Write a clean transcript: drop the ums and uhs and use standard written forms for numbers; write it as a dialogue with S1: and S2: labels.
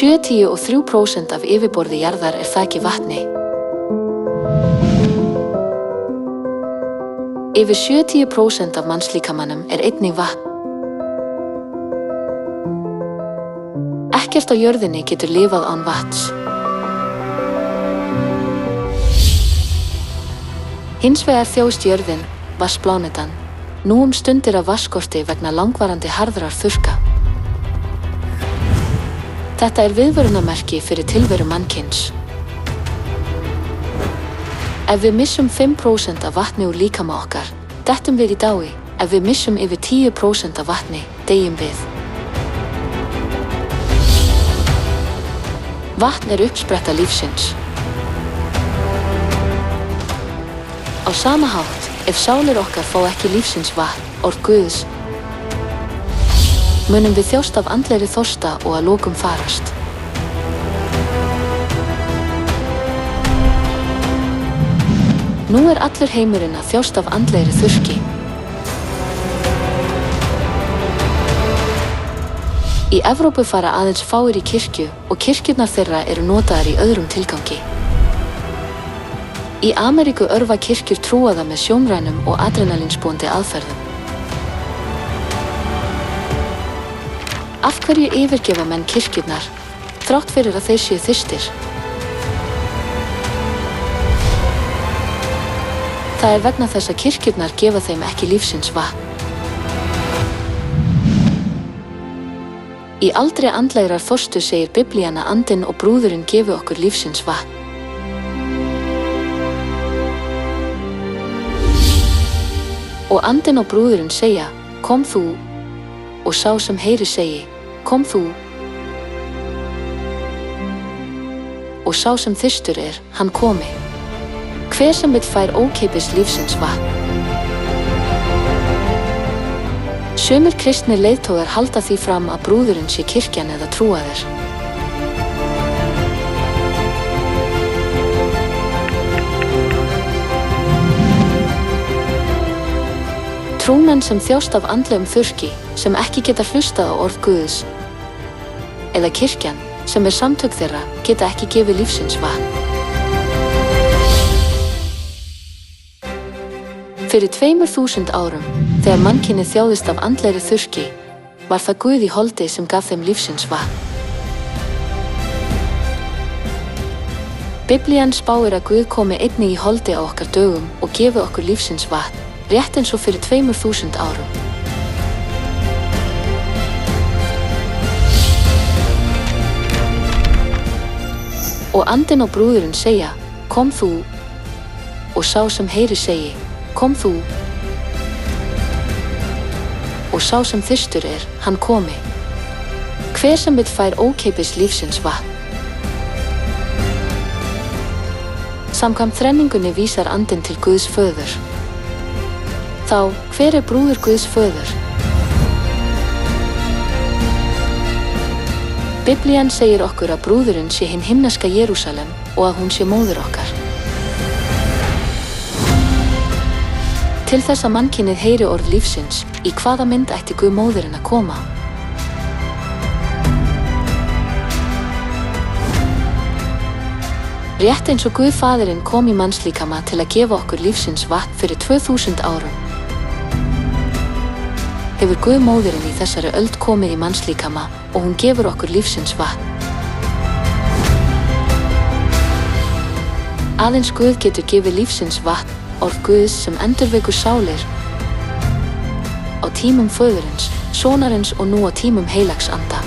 S1: 73% af yfirborði jarðar þakið vatni. Yfir 70% af mannslíkamanum einnig vatn. Ekkert á jörðinni getur lifað án vatns. Hins vegar þjáist jörðin, vatnsplánetan, nú stundir af vatnsskorti vegna langvarandi harðrar þurrka. Þetta viðvörunarmerki fyrir tilveru mannkyns. Ef við missum 5% af vatni úr líkama okkar, dettum við í dái. Ef við missum yfir 10% af vatni, deyjum við. Vatn uppspretta lífsins. Á sama hátt, ef sálir okkar fá ekki lífsins vatn, orð Guðs, munum við þjást af andlegri þorsta og að lokum farast. Nú allur heimurinn að þjást af andlegri þurrki. Í Evrópu fara aðeins fáir í kirkju og kirkjurnar þeirra notaðar í öðrum tilgangi. Í Ameríku örva kirkjur trúaða með sjónrænum og adrenalínspúandi aðferðum. Af hverju yfirgefa menn kirkjurnar, þrátt fyrir að þeir séu þyrstir? Það vegna þess að kirkjurnar gefa þeim ekki lífsins vatn. Í aldri andlegrar þorstu segir Biblían að andinn og brúðurinn gefi okkur lífsins vatn. Og andinn og brúðurinn segja, kom þú, og sá sem heyri segi, kom þú. Og sá sem þyrstur hann komi. Hver sem vill fær ókeypis lífsins vatn. Sumir kristnir leiðtogar halda því fram að brúðurinn sé kirkjan eða trúaðir. Trúmenn sem þjást af andlegum þurrki, sem ekki geta hlustað á orð Guðs, eða kirkjan, sem samtök þeirra, geta ekki gefið lífsins vatn. Fyrir 2000 árum, þegar mannkynið þjáðist af andlegri þurrki, var það Guð í holdi sem gaf þeim lífsins vatn. Biblían spáir að Guð komi einnig í holdi á okkar dögum og gefi okkur lífsins vatn, rétt eins og fyrir 2000 árum. Og andinn og brúðurinn segja, kom þú, og sá sem heyri segi, kom þú. Og sá sem þyrstur hann komi. Hver sem vill fær ókeypis lífsins vatn. Samkvæmt þrenningunni vísar andinn til Guðs föður. Þá, hver brúður Guðs föður? Biblían segir okkur að brúðurinn sé hin himneska Jerúsalem og að hún sé móðir okkar. Til þess að mannkynið heyri orð lífsins, í hvaða mynd ætti Guð móðirinn að koma? Rétt eins og Guð faðirinn kom í mannslíkama til að gefa okkur lífsins vatn fyrir 2000 árum. Hefur Guð móðirinn í þessari öld komið í mannslíkama og hún gefur okkur lífsins vatn. Aðeins Guð getur gefið lífsins vatn, orð Guðs sem endurvekur sálir á tímum föðurins, sonarins og nú á tímum heilags anda.